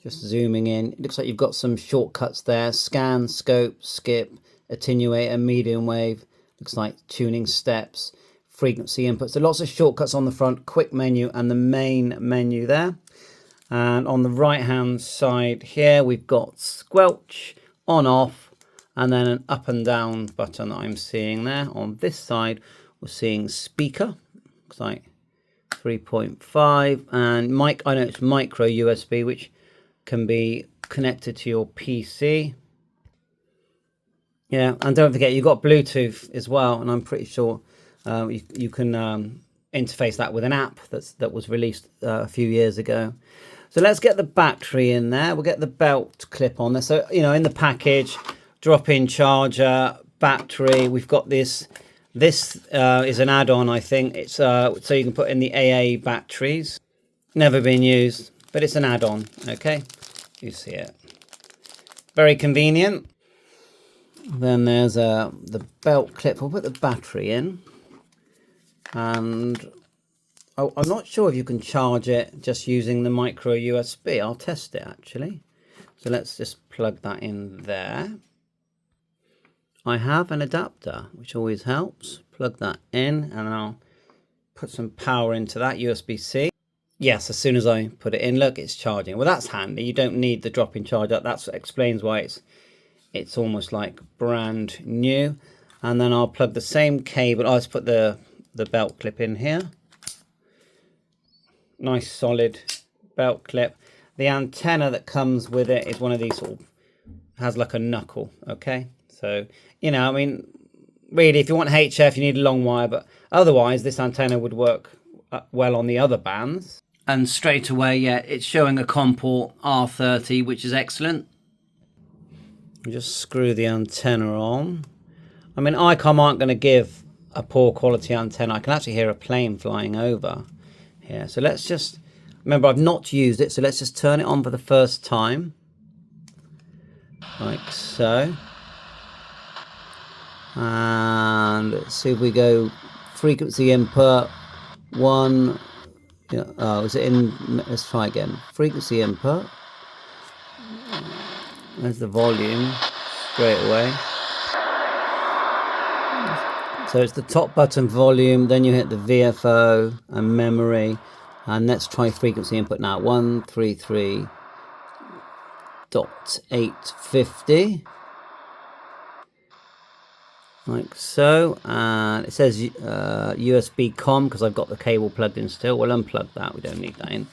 Just zooming in, it looks like you've got some shortcuts there: scan, scope, skip, attenuator, medium wave. Looks like tuning steps, frequency input. So lots of shortcuts on the front, quick menu, and the main menu there. And on the right hand side here, we've got squelch, on off, and then an up and down button that I'm seeing there. On this side, we're seeing speaker. Looks like 3.5, and mic. I know it's micro USB, which can be connected to your PC. Yeah, and don't forget you've got Bluetooth as well, and I'm pretty sure you can interface that with an app that was released a few years ago. So let's get the battery in there. We'll get the belt clip on there. So, you know, in the package, drop-in charger, battery. We've got this. This is an add-on, I think. It's so you can put in the AA batteries. Never been used, but it's an add-on. Okay, you see it. Very convenient. Then there's the belt clip. We'll put the battery in, and I'm not sure if you can charge it just using the micro USB. I'll test it actually. So let's just plug that in there. I have an adapter, which always helps. Plug that in, and I'll put some power into that USB-C. Yes, as soon as I put it in, look, it's charging. Well, that's handy. You don't need the drop-in charger. That explains why it's almost like brand new. And then I'll plug the same cable. I'll just put the belt clip in here. Nice solid belt clip. The antenna that comes with it is one of these sort of, has like a knuckle. Okay, so you know, I mean, really, if you want HF, you need a long wire, but otherwise this antenna would work well on the other bands. And straight away, yeah, it's showing a Contriol R30, which is excellent. Just screw the antenna on. I mean, ICOM aren't going to give a poor quality antenna. I can actually hear a plane flying over here. So let's just, remember I've not used it, so let's just turn it on for the first time. Like so. And let's see if we go frequency input 1. Yeah, oh, is it in? Let's try again. Frequency input. There's the volume straight away. So it's the top button, volume, then you hit the VFO and memory, and let's try frequency input now. 133.850. Like so, and it says USB COM because I've got the cable plugged in still. We'll unplug that, we don't need that in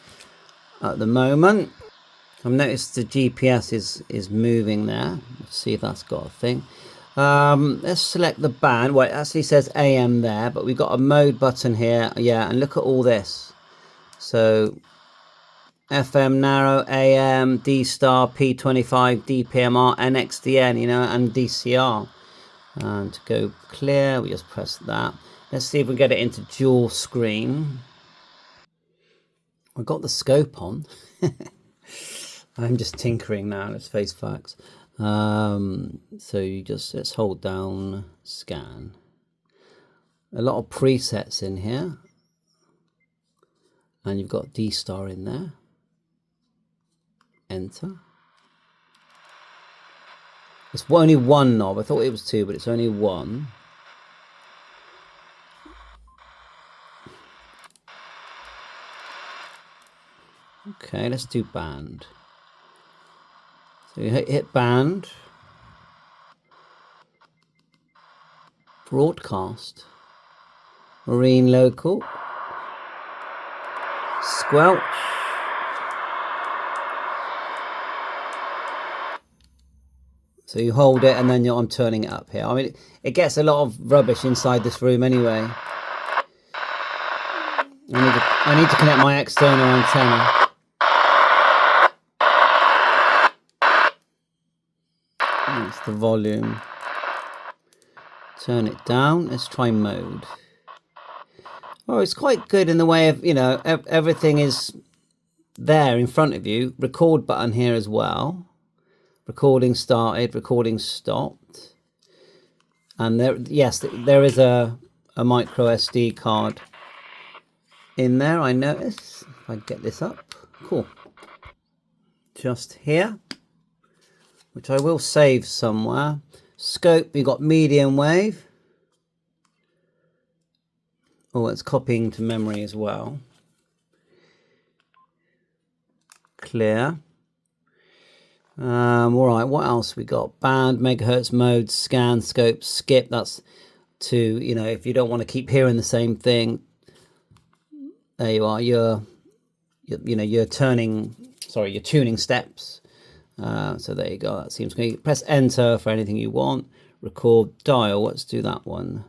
at the moment. I've noticed the GPS is moving there. Let's see if that's got a thing. Let's select the band. Well, it actually says AM there, but we've got a mode button here. Yeah, and look at all this. So FM narrow, AM, D star, P25, DPMR, NXDN, you know, and DCR. And to go clear, we just press that. Let's see if we get it into dual screen. I've got the scope on. I'm just tinkering now, let's face facts. So you just, let's hold down scan. A lot of presets in here. And you've got D star in there. Enter. It's only one knob. I thought it was two, but it's only one. Okay, let's do band. So you hit band. Broadcast. Marine local. Squelch. So you hold it and then I'm turning it up here. I mean, it gets a lot of rubbish inside this room anyway. I need to connect my external antenna. That's the volume. Turn it down. Let's try mode. Oh, it's quite good in the way of, you know, everything is there in front of you. Record button here as well. Recording started, recording stopped. And there, yes, there is a micro SD card in there, I notice. If I get this up, cool. just here, which I will save somewhere. Scope, we got medium wave. Oh, it's copying to memory as well. Clear. All right, what else we got? Band, megahertz mode, scan, scope, skip. That's to, you know, if you don't want to keep hearing the same thing. There you are. You're tuning steps. So there you go. That seems good. Press enter for anything you want. Record dial. Let's do that one.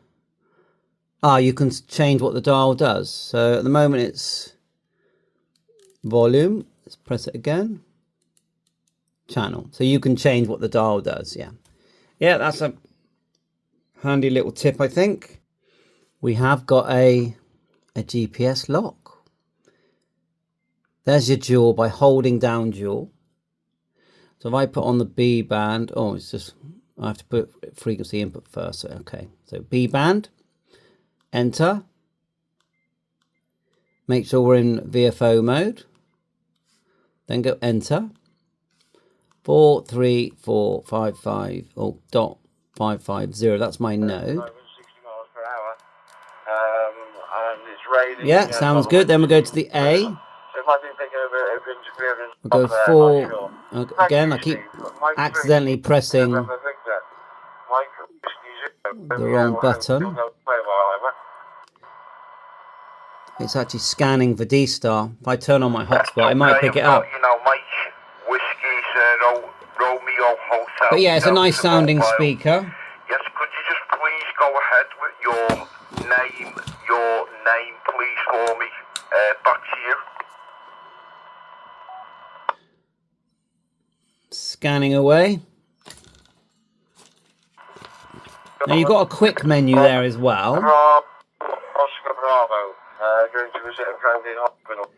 You can change what the dial does. So at the moment it's volume. Let's press it again. Channel. So you can change what the dial does. Yeah, that's a handy little tip, I think. We have got a GPS lock. There's your dual by holding down dual. So if I put on the B band, it's just, I have to put frequency input first. So, okay, so B band, enter. Make sure we're in VFO mode. Then go enter. 43455 dot 550. That's my node. 60 miles per hour. And it's raining. Yeah, sounds good. Then we'll go to the A. So it might be thinking of interference. We'll go 4. Again, I keep accidentally pressing the wrong button. It's actually scanning for D-Star. If I turn on my hotspot, it might pick it up. But yeah, it's a nice sounding speaker. Yes, could you just please go ahead with your name, please, for me? Back to you. Scanning away. Now you've got a quick menu there as well. Oscar Bravo, going to visit a friend in hospital.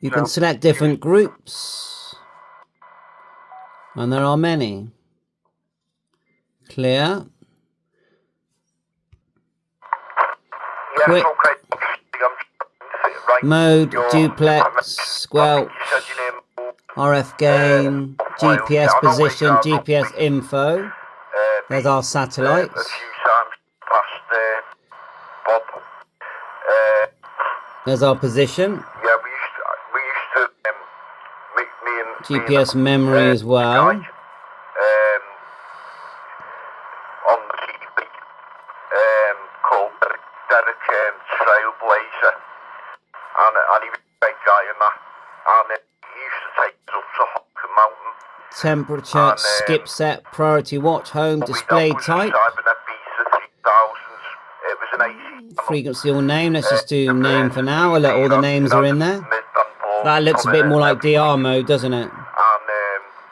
You can select different groups. And there are many. Clear. Quick. Mode, duplex, squelch, RF gain, GPS position, GPS info. There's our satellites. There's our position. Yeah, we used to GPS memory as well. On the TV, called Derek Trailblazer, and he was a big guy in that, and he used to take us up to Hockham Mountain. Temperature, skip set, priority watch, home, display type. Frequency or name, let's just do name for now. All the names are in there. That looks a bit more like DR mode, doesn't it?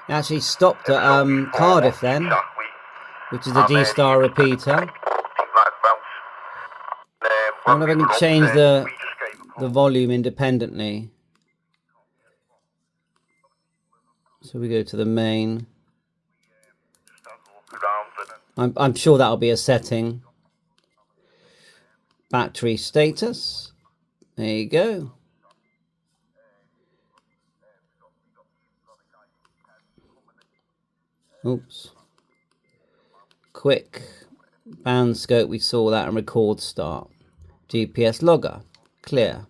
It actually stopped at Cardiff then, which is the D-Star repeater. I wonder if I can change the volume independently. So we go to the main. I'm sure that'll be a setting. Battery status. There you go. Oops. Quick. Band scope, we saw that, and record start. GPS logger. Clear.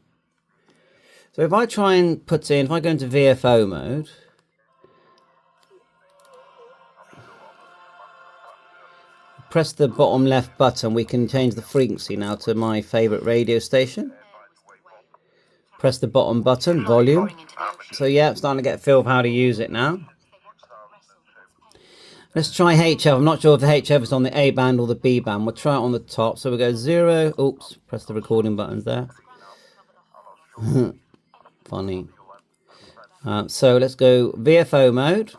So if I try and put in, if I go into VFO mode, press the bottom left button, we can change the frequency now to my favorite radio station. Press the bottom button, volume. So yeah, I'm starting to get a feel of how to use it now. Let's try HF. I'm not sure if the HF is on the A band or the B band. We'll try it on the top. So we go 0. Oops, press the recording buttons there. Funny. So let's go VFO mode.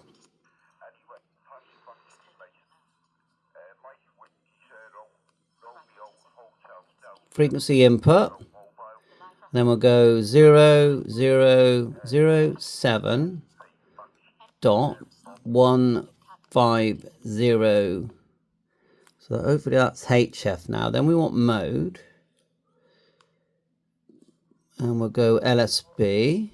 Frequency input. Then we'll go 0007.150. So hopefully that's HF now. Then we want mode. And we'll go LSB.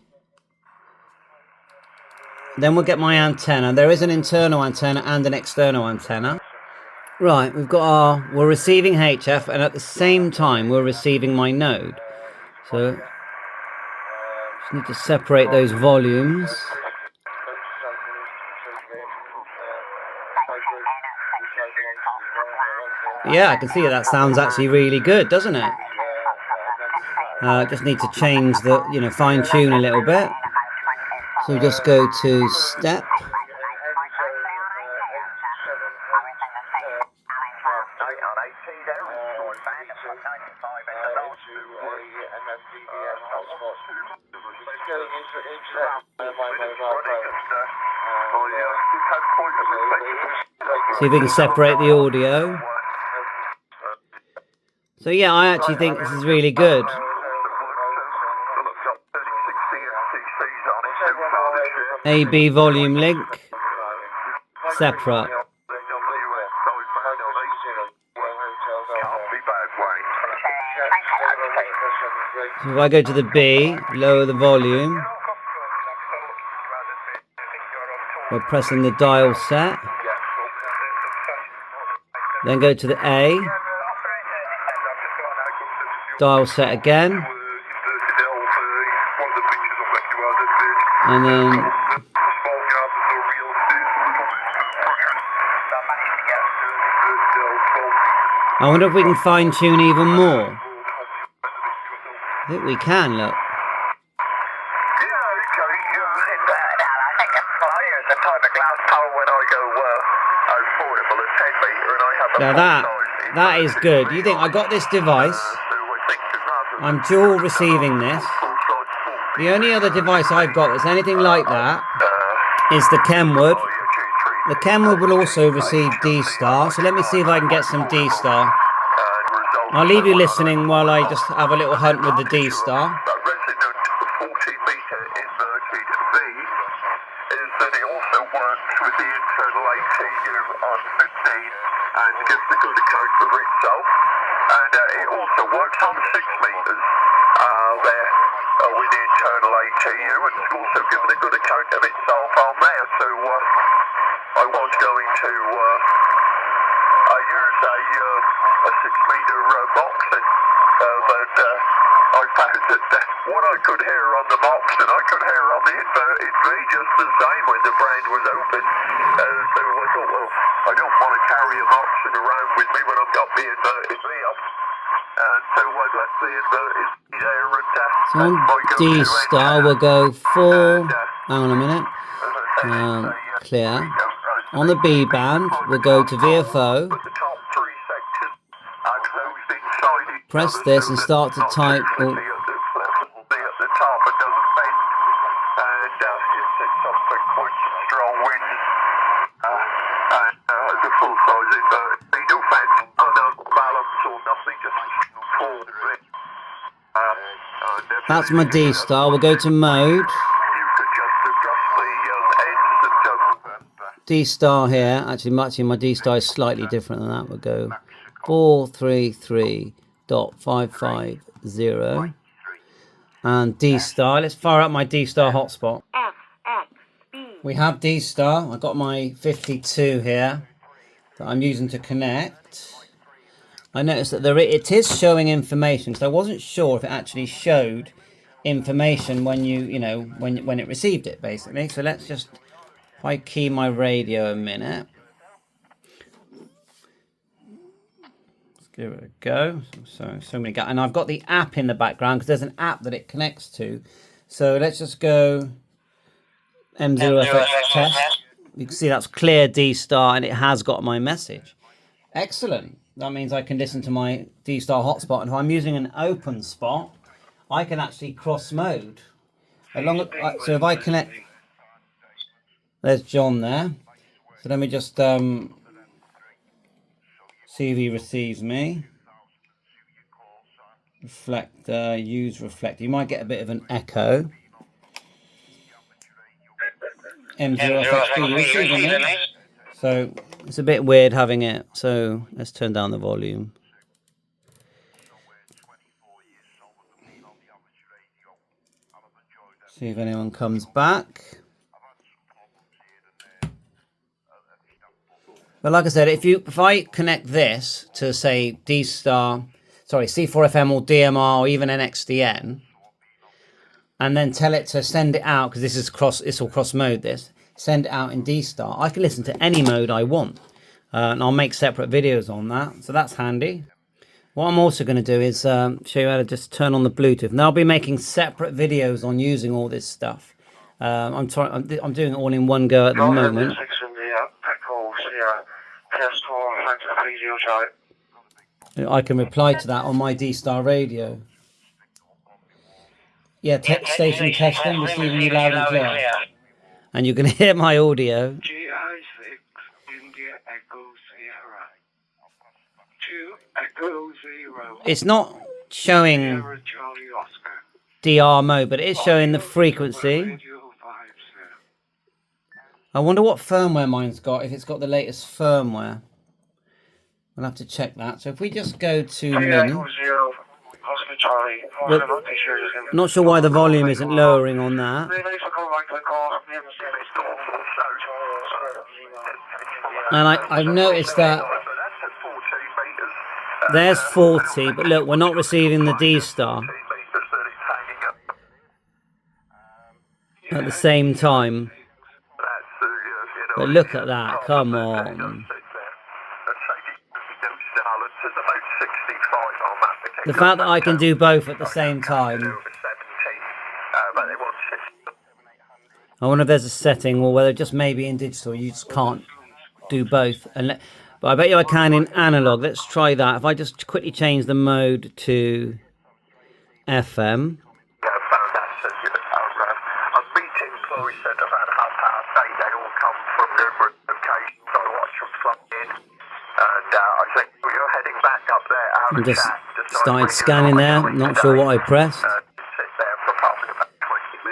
Then we'll get my antenna. There is an internal antenna and an external antenna. Right, we're receiving HF, and at the same time we're receiving my node. So just need to separate those volumes. Yeah, I can see that sounds actually really good, doesn't it? Just need to change the, fine tune a little bit. So just go to step. See if we can separate the audio. So yeah, I actually think this is really good. AB volume link, separate. So if I go to the B, lower the volume. We're pressing the dial set. Then go to the A. Dial set again. And then I wonder if we can fine tune even more. I think we can, look. Now that is good. You think I got this device, I'm dual receiving this. The only other device I've got that's anything like that is the Kenwood. The Kenwood will also receive D-Star, so let me see if I can get some D-Star. I'll leave you listening while I just have a little hunt with the D-Star. What I could hear on the box and I could hear on the inverted V just the same when the brand was open. So I thought, well, I don't want to carry a Moxon around with me when I've got the inverted V up. And so I left the inverted V there so on D-Star we'll go 4, hang on a minute, clear. On the B band we'll go to VFO. Press this and start to type. That's my D-Star. We'll go to mode. D-Star here. Actually, my D-Star is slightly different than that. We'll go 433.550. And D-Star. Let's fire up my D-Star hotspot. We have D-Star. I've got my 52 here that I'm using to connect. I noticed that it is showing information, so I wasn't sure if it actually showed information when when it received it, basically. So let's just, if I key my radio a minute, let's give it a go. So many guys, and I've got the app in the background because there's an app that it connects to. So let's just go M0FX test. You can see that's clear D-Star, and it has got my message. Excellent. That means I can listen to my D-Star hotspot, and if I'm using an open spot, I can actually cross mode. So if I connect, there's John there. So let me just see if he receives me. Reflect, use reflect. You might get a bit of an echo. M0FX, you receiving it? So it's a bit weird having it. So let's turn down the volume. See if anyone comes back. But like I said, if I connect this to say C4FM or DMR or even NXDN, and then tell it to send it out, because this will cross mode this, send it out in D-Star, I can listen to any mode I want. And I'll make separate videos on that, so that's handy. What I'm also going to do is show you how to just turn on the Bluetooth. And I'll be making separate videos on using all this stuff. I'm doing it all in one go at the moment. I can reply to that on my D-Star radio. Yeah, station testing, receiving you loud and clear. And you can hear my audio. GI6 India Echo Sierra 2 Echo 0. It's not showing DR mode, but it's showing the frequency. I wonder what firmware mine's got, if it's got the latest firmware. We'll have to check that. So if we just go to menu. Well, not sure why the volume isn't lowering on that. And I've noticed that there's 40, but look, we're not receiving the D-Star at the same time. But look at that, come on. The fact that I can do both at the same time. I wonder if there's a setting, or whether just maybe in digital you just can't do both. But I bet you I can in analog. Let's try that. If I just quickly change the mode to FM. I just started scanning there. Not sure what I pressed.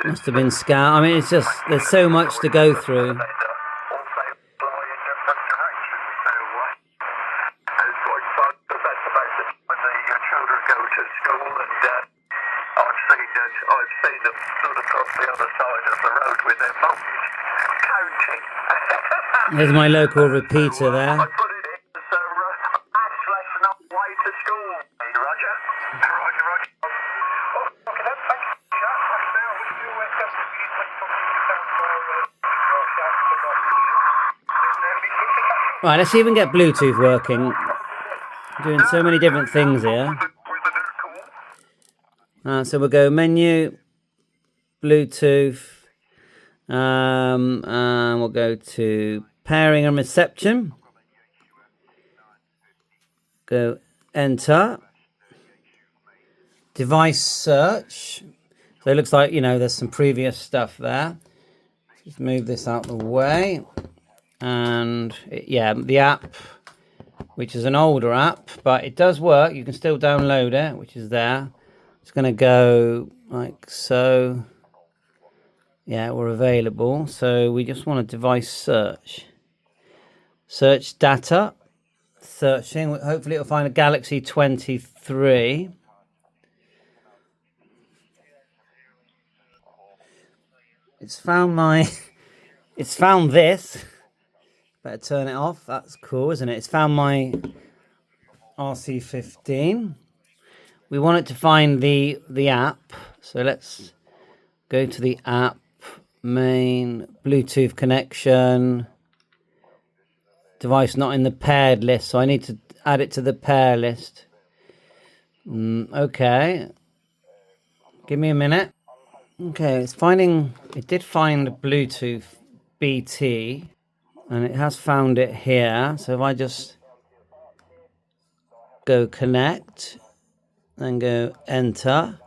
Must have been scan. I mean, it's just, there's so much to go through. There's my local repeater there. Right, let's see if we can get Bluetooth working. I'm doing so many different things here. So we'll go menu, Bluetooth, and we'll go to pairing and reception. Go enter. Device search. So it looks like, you know, there's some previous stuff there. Just move this out the way. And yeah, the app, which is an older app, but it does work. You can still download it, which is there. It's going to go like so. Yeah, we're available. So we just want a device search. Search data. Searching. Hopefully it'll find a Galaxy 23. It's found this. Better turn it off. That's cool, isn't it? It's found my RC15. We want it to find the app. So let's go to the app, main, Bluetooth connection, device not in the paired list. So I need to add it to the pair list. Okay. Give me a minute. Okay, it did find Bluetooth BT. And it has found it here. So if I just go connect and go enter,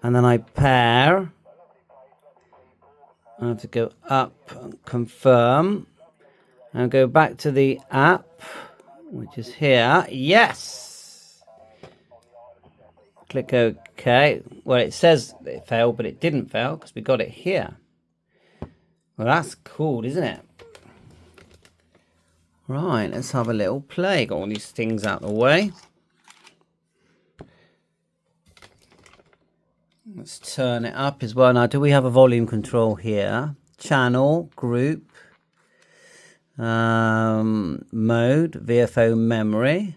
and then I pair, I have to go up and confirm, and go back to the app, which is here. Yes! Click OK. Well, it says it failed, but it didn't fail because we got it here. Well, that's cool, isn't it? Right, let's have a little play. Got all these things out of the way. Let's turn it up as well. Now, do we have a volume control here? Channel, group. Mode, VFO memory.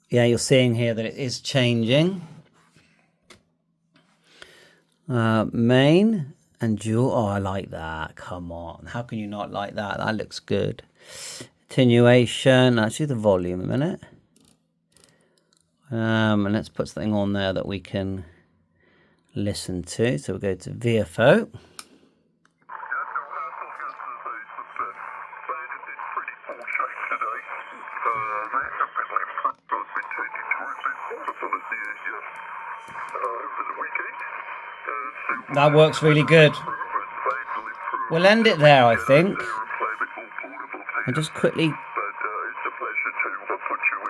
Yeah, you're seeing here that it is changing. Main and dual. Oh, I like that. Come on. How can you not like that? That looks good. Attenuation. Let's do the volume a minute. And let's put something on there that we can listen to. So we'll go to VFO. That works really good. We'll end it there, I think. And just quickly...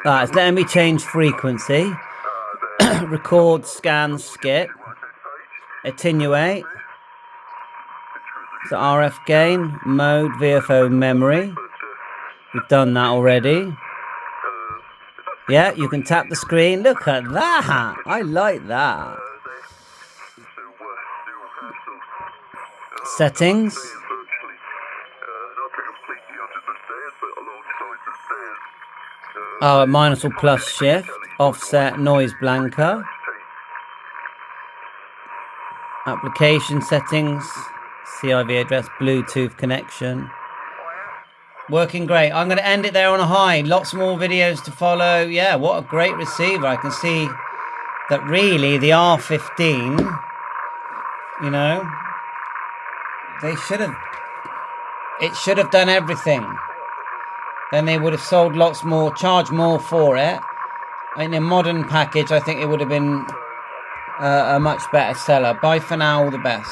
it's letting me change frequency. Record, scan, skip. Attenuate. So RF gain, mode, VFO memory. We've done that already. Yeah, you can tap the screen. Look at that. I like that. Settings. Oh, minus or plus shift. Offset, noise blanker. Application settings. CIV address, Bluetooth connection. Working great. I'm going to end it there on a high. Lots more videos to follow. Yeah, what a great receiver. I can see that really the R15, you know, it should have done everything. Then they would have sold lots more, charged more for it. In a modern package, I think it would have been a much better seller. Bye for now, all the best.